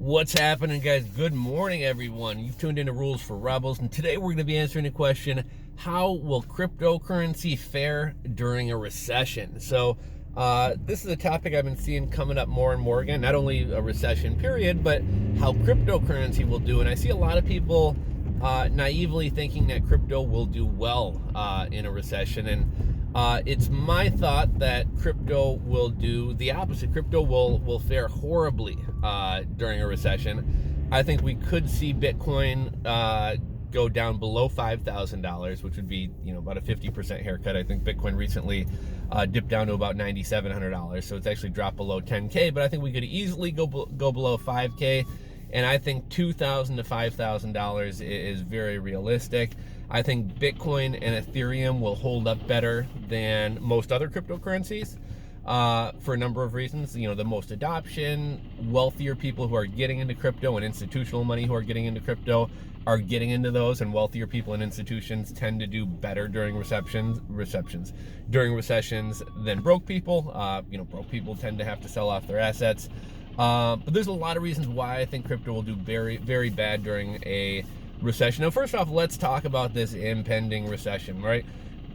What's happening, guys? Good morning, everyone. You've tuned into Rules for Rebels, and today we're going to be answering the question, how will cryptocurrency fare during a recession? So this is a topic I've been seeing coming up more and more again, not only a recession period, but how cryptocurrency will do. And I see a lot of people naively thinking that crypto will do well in a recession, and it's my thought that crypto will do the opposite. Crypto will fare horribly during a recession. I think we could see Bitcoin go down below $5,000, which would be about a 50% haircut. I think Bitcoin recently dipped down to about $9,700, so it's actually dropped below 10K. But I think we could easily go below 5K, and I think $2,000 to $5,000 is very realistic. I think Bitcoin and Ethereum will hold up better than most other cryptocurrencies for a number of reasons. The most adoption, wealthier people who are getting into crypto, and institutional money who are getting into crypto are getting into those, and wealthier people and institutions tend to do better during recessions than broke people. Broke people tend to have to sell off their assets. But there's a lot of reasons why I think crypto will do very, very bad during a recession. Now, first off, let's talk about this impending recession, right?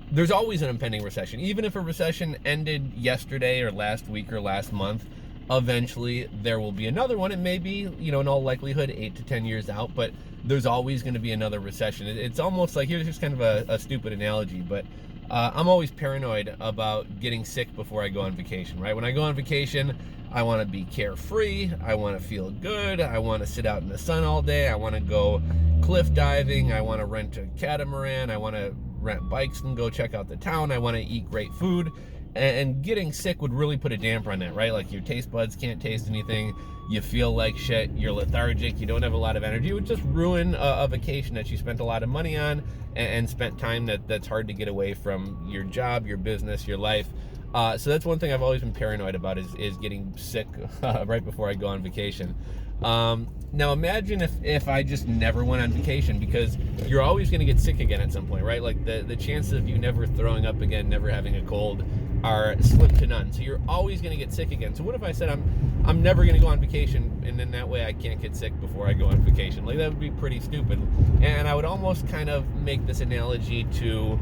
There's always an impending recession. Even if a recession ended yesterday or last week or last month, eventually there will be another one. It may be, in all likelihood, 8 to 10 years out, but there's always going to be another recession. It's almost like, here's just kind of a stupid analogy, but I'm always paranoid about getting sick before I go on vacation, right? When I go on vacation, I want to be carefree. I want to feel good. I want to sit out in the sun all day. I want to go cliff diving. I want to rent a catamaran. I want to rent bikes and go check out the town. I want to eat great food. And getting sick would really put a damper on that, right? Like, your taste buds can't taste anything. You feel like shit. You're lethargic. You don't have a lot of energy. It would just ruin a vacation that you spent a lot of money on and spent time that's hard to get away from your job, your business, your life. So that's one thing I've always been paranoid about is getting sick right before I go on vacation. Now imagine if I just never went on vacation, because you're always going to get sick again at some point, right? Like the chances of you never throwing up again, never having a cold, are slim to none. So you're always going to get sick again. So what if I said I'm never going to go on vacation, and then that way I can't get sick before I go on vacation? Like, that would be pretty stupid. And I would almost kind of make this analogy to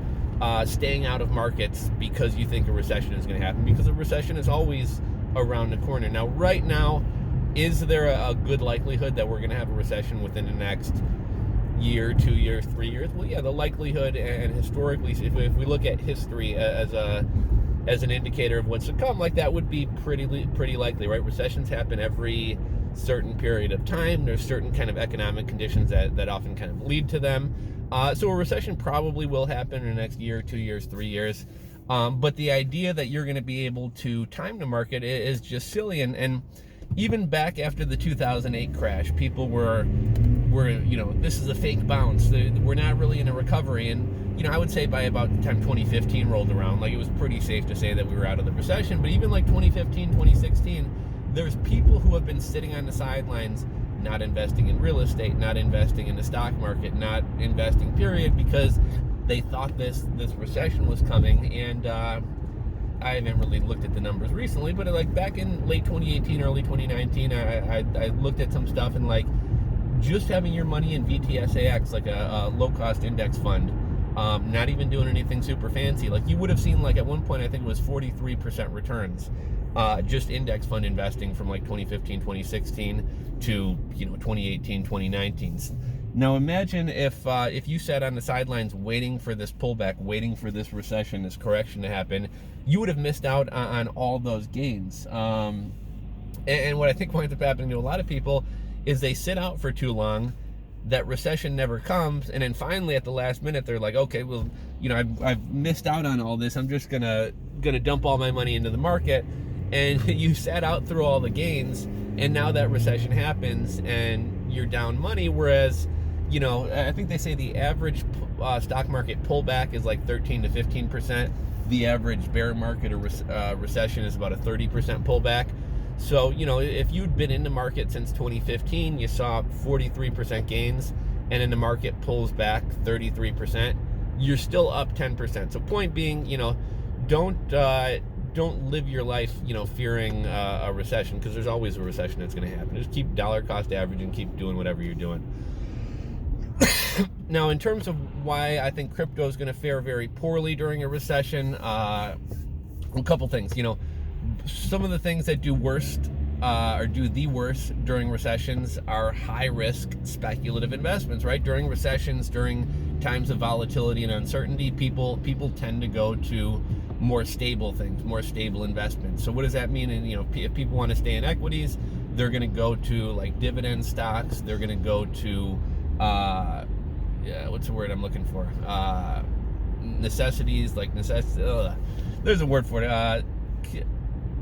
staying out of markets because you think a recession is going to happen, because a recession is always around the corner. Now, right now, is there a good likelihood that we're going to have a recession within the next year, 2 years, 3 years? Well, yeah, the likelihood, and historically, if we look at history as an indicator of what's to come, like, that would be pretty likely, right? Recessions happen every certain period of time. There's certain kind of economic conditions that often kind of lead to them. So a recession probably will happen in the next year, 2 years, 3 years. But the idea that you're going to be able to time the market is just silly. And even back after the 2008 crash, people were this is a fake bounce. We're not really in a recovery. And I would say by about the time 2015 rolled around, like, it was pretty safe to say that we were out of the recession. But even like 2015, 2016, there's people who have been sitting on the sidelines, not investing in real estate, not investing in the stock market, not investing, period, because they thought this recession was coming. And I haven't really looked at the numbers recently, but like back in late 2018, early 2019, I looked at some stuff, and like, just having your money in VTSAX, like a low-cost index fund, not even doing anything super fancy, like, you would have seen, like, at one point I think it was 43% returns, just index fund investing from like 2015, 2016 to 2018, 2019. Now imagine if you sat on the sidelines waiting for this pullback, waiting for this recession, this correction to happen, you would have missed out on all those gains. And what I think winds up happening to a lot of people is they sit out for too long, that recession never comes, and then finally at the last minute they're like, okay, well, I've missed out on all this, I'm just gonna dump all my money into the market. And you sat out through all the gains, and now that recession happens and you're down money. Whereas I think they say the average stock market pullback is like 13 to 15%. The average bear market or recession is about a 30% pullback. So, if you'd been in the market since 2015, you saw 43% gains, and then the market pulls back 33%, you're still up 10%. So point being, don't don't live your life, fearing a recession, because there's always a recession that's going to happen. Just keep dollar cost averaging, keep doing whatever you're doing. Now, in terms of why I think crypto is going to fare very poorly during a recession, a couple things. Some of the things that do worst or do the worst during recessions are high-risk speculative investments, right? During recessions, during times of volatility and uncertainty, people tend to go to more stable things, more stable investments. So what does that mean? And if people want to stay in equities, they're going to go to like dividend stocks. They're going to go to what's the word I'm looking for? Necessities, like there's a word for it.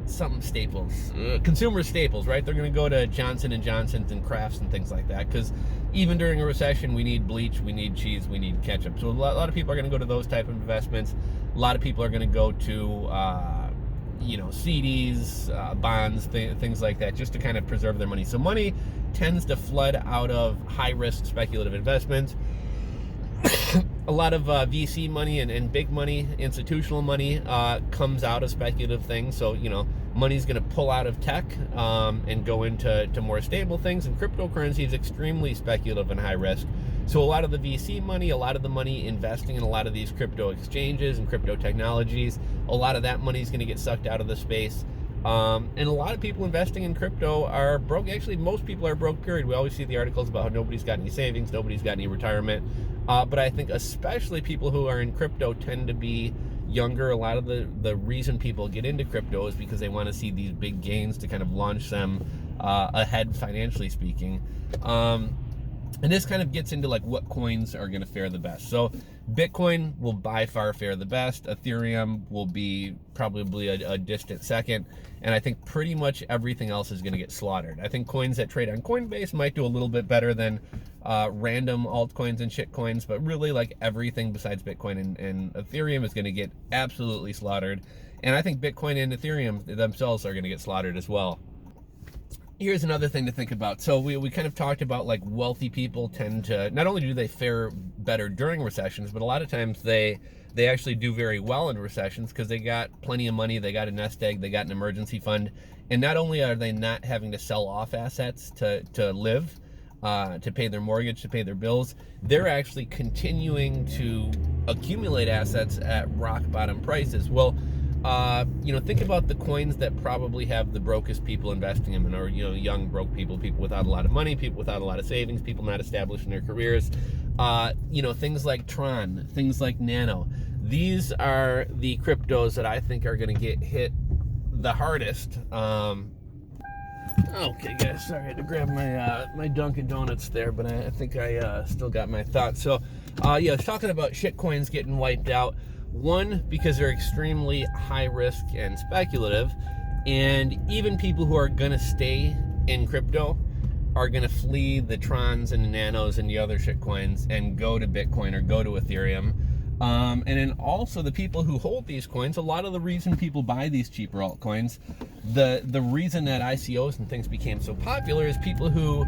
Something staples, consumer staples, right? They're going to go to Johnson & Johnson's and Crafts and things like that, because even during a recession, we need bleach, we need cheese, we need ketchup. So a lot of people are going to go to those type of investments. A lot of people are going to go to CDs, bonds, things like that, just to kind of preserve their money. So money tends to flood out of high-risk speculative investments. A lot of VC money and big money, institutional money, comes out of speculative things. So, money's going to pull out of tech and go into more stable things. And cryptocurrency is extremely speculative and high risk. So a lot of the VC money, a lot of the money investing in a lot of these crypto exchanges and crypto technologies, a lot of that money is going to get sucked out of the space. And a lot of people investing in crypto are broke. Actually, most people are broke, period. We always see the articles about how nobody's got any savings, nobody's got any retirement. But I think especially people who are in crypto tend to be younger. A lot of the reason people get into crypto is because they want to see these big gains to kind of launch them ahead, financially speaking. And this kind of gets into like what coins are going to fare the best. So Bitcoin will by far fare the best. Ethereum will be probably a distant second. And I think pretty much everything else is going to get slaughtered. I think coins that trade on Coinbase might do a little bit better than random altcoins and shitcoins, but really like everything besides Bitcoin and Ethereum is going to get absolutely slaughtered. And I think Bitcoin and Ethereum themselves are going to get slaughtered as well. Here's another thing to think about. So we kind of talked about like wealthy people tend to, not only do they fare better during recessions, but a lot of times they actually do very well in recessions because they got plenty of money, they got a nest egg, they got an emergency fund. And not only are they not having to sell off assets to live, to pay their mortgage, to pay their bills, they're actually continuing to accumulate assets at rock bottom prices. Well, think about the coins that probably have the brokest people investing in them, or, young broke people without a lot of money, people without a lot of savings, people not established in their careers. Things like Tron, things like Nano. These are the cryptos that I think are going to get hit the hardest. Okay, guys, sorry, I had to grab my Dunkin' Donuts there, but I think I still got my thoughts. So, I was talking about shit coins getting wiped out. One, because they're extremely high risk and speculative, and even people who are going to stay in crypto are going to flee the Trons and the Nanos and the other shit coins and go to Bitcoin or go to Ethereum. And then also the people who hold these coins, a lot of the reason people buy these cheaper altcoins, the reason that ICOs and things became so popular is people who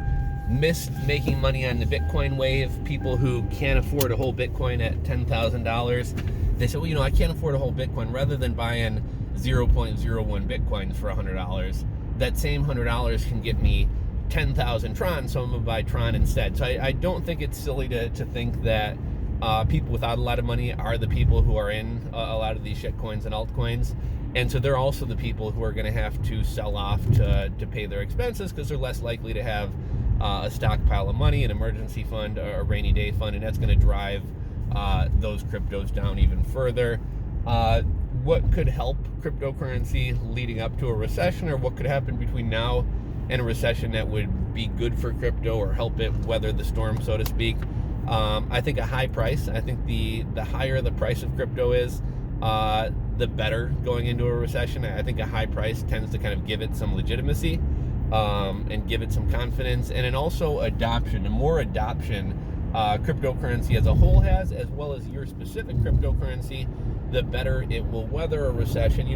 missed making money on the Bitcoin wave, people who can't afford a whole Bitcoin at $10,000. They said, well, I can't afford a whole Bitcoin. Rather than buying 0.01 Bitcoins for $100, that same $100 can get me 10,000 Tron, so I'm going to buy Tron instead. So I don't think it's silly to think that people without a lot of money are the people who are in a lot of these shitcoins and altcoins. And so they're also the people who are going to have to sell off to pay their expenses, because they're less likely to have a stockpile of money, an emergency fund, or a rainy day fund, and that's going to drive those cryptos down even further. What could help cryptocurrency leading up to a recession, or what could happen between now and a recession that would be good for crypto or help it weather the storm, so to speak? I think a high price. I think the higher the price of crypto is, the better going into a recession. I think a high price tends to kind of give it some legitimacy and give it some confidence, and then also adoption. The more adoption cryptocurrency as a whole has, as well as your specific cryptocurrency, the better it will weather a recession.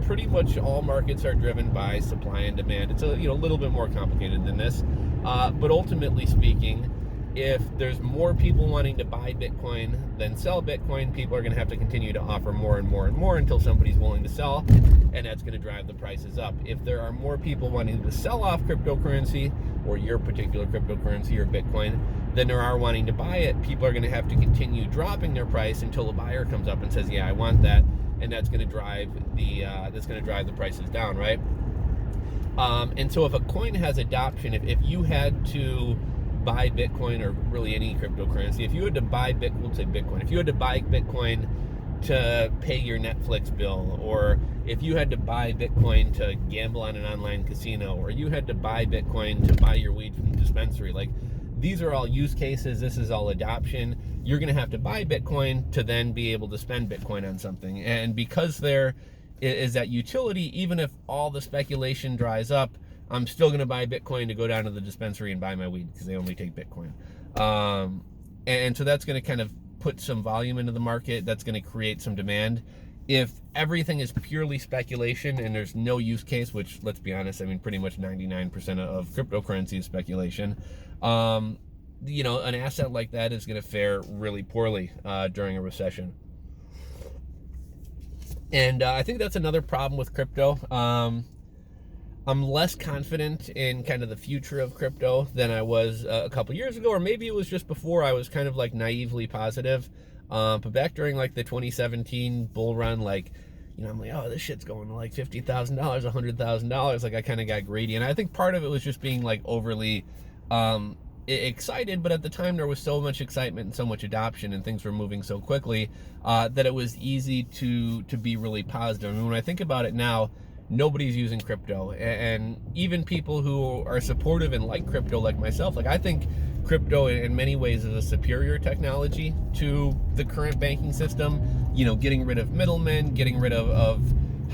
Pretty much all markets are driven by supply and demand. It's a little bit more complicated than this, but ultimately speaking, if there's more people wanting to buy Bitcoin than sell Bitcoin, people are going to have to continue to offer more and more and more until somebody's willing to sell, and that's going to drive the prices up. If there are more people wanting to sell off cryptocurrency, or your particular cryptocurrency or Bitcoin, than there are wanting to buy it, people are going to have to continue dropping their price until a buyer comes up and says, yeah, I want that, and that's going to drive the prices down, right? And so if a coin has adoption, if you had to buy Bitcoin, or really any cryptocurrency, if you had to buy Bitcoin, if you had to buy Bitcoin to pay your Netflix bill, or if you had to buy Bitcoin to gamble on an online casino, or you had to buy Bitcoin to buy your weed from the dispensary, like, these are all use cases, this is all adoption. You're gonna have to buy Bitcoin to then be able to spend Bitcoin on something. And because there is that utility, even if all the speculation dries up, I'm still going to buy Bitcoin to go down to the dispensary and buy my weed because they only take Bitcoin. And so that's going to kind of put some volume into the market. That's going to create some demand. If everything is purely speculation and there's no use case, which, let's be honest, I mean, pretty much 99% of cryptocurrency is speculation, you know, an asset like that is going to fare really poorly during a recession. And I think that's another problem with crypto. I'm less confident in kind of the future of crypto than I was a couple years ago, or maybe it was just before. I was kind of like naively positive. But back during like the 2017 bull run, like, you know, I'm like, oh, this shit's going to like $50,000, $100,000. Like, I kind of got greedy. And I think part of it was just being like overly excited, but at the time there was so much excitement and so much adoption and things were moving so quickly that it was easy to be really positive. I mean, when I think about it now, nobody's using crypto, and even people who are supportive and like crypto, like myself, like, I think crypto in many ways is a superior technology to the current banking system. You know, getting rid of middlemen, getting rid of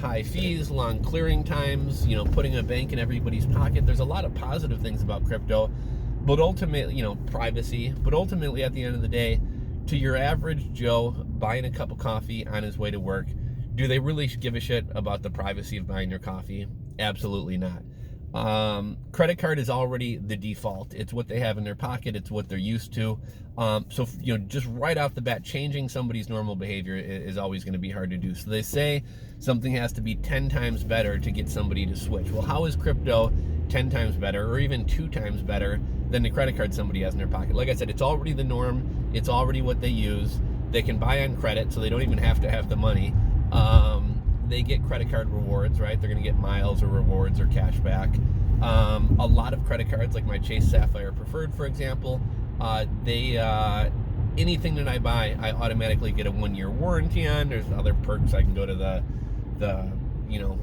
high fees, long clearing times, you know, putting a bank in everybody's pocket. There's a lot of positive things about crypto, but ultimately, you know, privacy, but ultimately at the end of the day, to your average Joe buying a cup of coffee on his way to work, do they really give a shit about the privacy of buying your coffee? Absolutely not. Credit card is already the default. It's what they have in their pocket. It's what they're used to. So, you know, just right off the bat, changing somebody's normal behavior is always going to be hard to do. So they say something has to be 10 times better to get somebody to switch. Well, how is crypto 10 times better, or even 2 times better than the credit card somebody has in their pocket? Like I said, it's already the norm. It's already what they use. They can buy on credit, so they don't even have to have the money. They get credit card rewards, right? They're going to get miles or rewards or cash back. A lot of credit cards, like my Chase Sapphire Preferred, for example, anything that I buy, I automatically get a 1-year warranty on. There's other perks. I can go to the you know,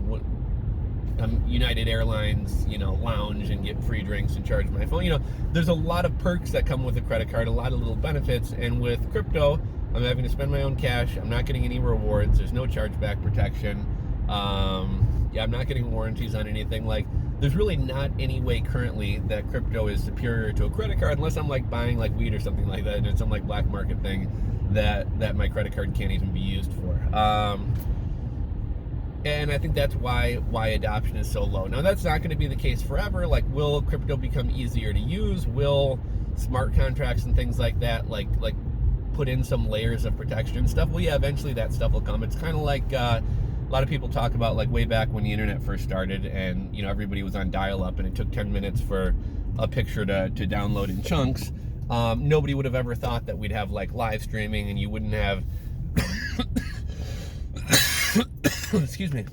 United Airlines, you know, lounge and get free drinks and charge my phone. You know, there's a lot of perks that come with a credit card, a lot of little benefits. And with crypto, I'm having to spend my own cash. I'm not getting any rewards. There's no chargeback protection. Yeah, I'm not getting warranties on anything. Like, there's really not any way currently that crypto is superior to a credit card, unless I'm like buying like weed or something like that, and it's some like black market thing that my credit card can't even be used for. And I think that's why adoption is so low. Now, that's not going to be the case forever. Like, will crypto become easier to use? Will smart contracts and things like that, like put in some layers of protection and stuff? Well, yeah, eventually that stuff will come. It's kind of like a lot of people talk about, like, way back when the internet first started, and, you know, everybody was on dial-up, and it took 10 minutes for a picture to download in chunks. Nobody would have ever thought that we'd have, like, live streaming, and you wouldn't have excuse me.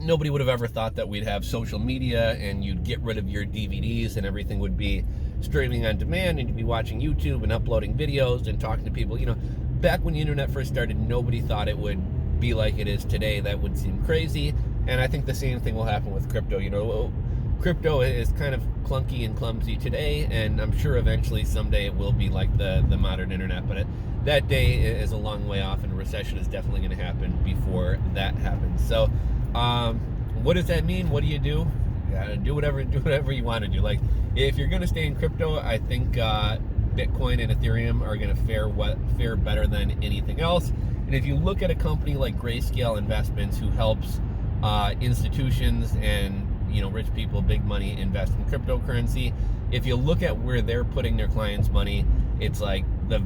Nobody would have ever thought that we'd have social media and you'd get rid of your DVDs and everything would be streaming on demand and you'd be watching YouTube and uploading videos and talking to people. You know, back when the internet first started, nobody thought it would be like it is today. That would seem crazy. And I think the same thing will happen with crypto. You know, crypto is kind of clunky and clumsy today, and I'm sure eventually someday it will be like the modern internet, but that day is a long way off, and a recession is definitely going to happen before that happens. So what does that mean? What do? Do whatever you want to do. Like, if you're going to stay in crypto, I think Bitcoin and Ethereum are going to fare better than anything else. And if you look at a company like Grayscale Investments, who helps institutions and, rich people, big money invest in cryptocurrency. If you look at where they're putting their clients' money, it's like the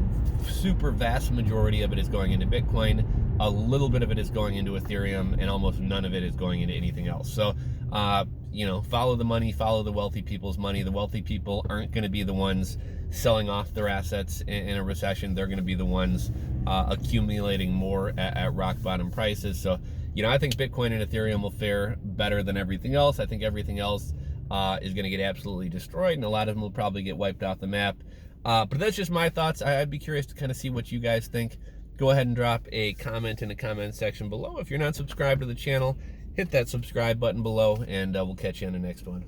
super vast majority of it is going into Bitcoin, a little bit of it is going into Ethereum, and almost none of it is going into anything else. So, follow the money, follow the wealthy people's money. The wealthy people aren't going to be the ones selling off their assets in a recession. They're going to be the ones accumulating more at rock bottom prices. So, I think Bitcoin and Ethereum will fare better than everything else. I think everything else is going to get absolutely destroyed, and a lot of them will probably get wiped off the map. But that's just my thoughts. I'd be curious to kind of see what you guys think. Go ahead and drop a comment in the comment section below. If you're not subscribed to the channel, hit that subscribe button below, and we'll catch you on the next one.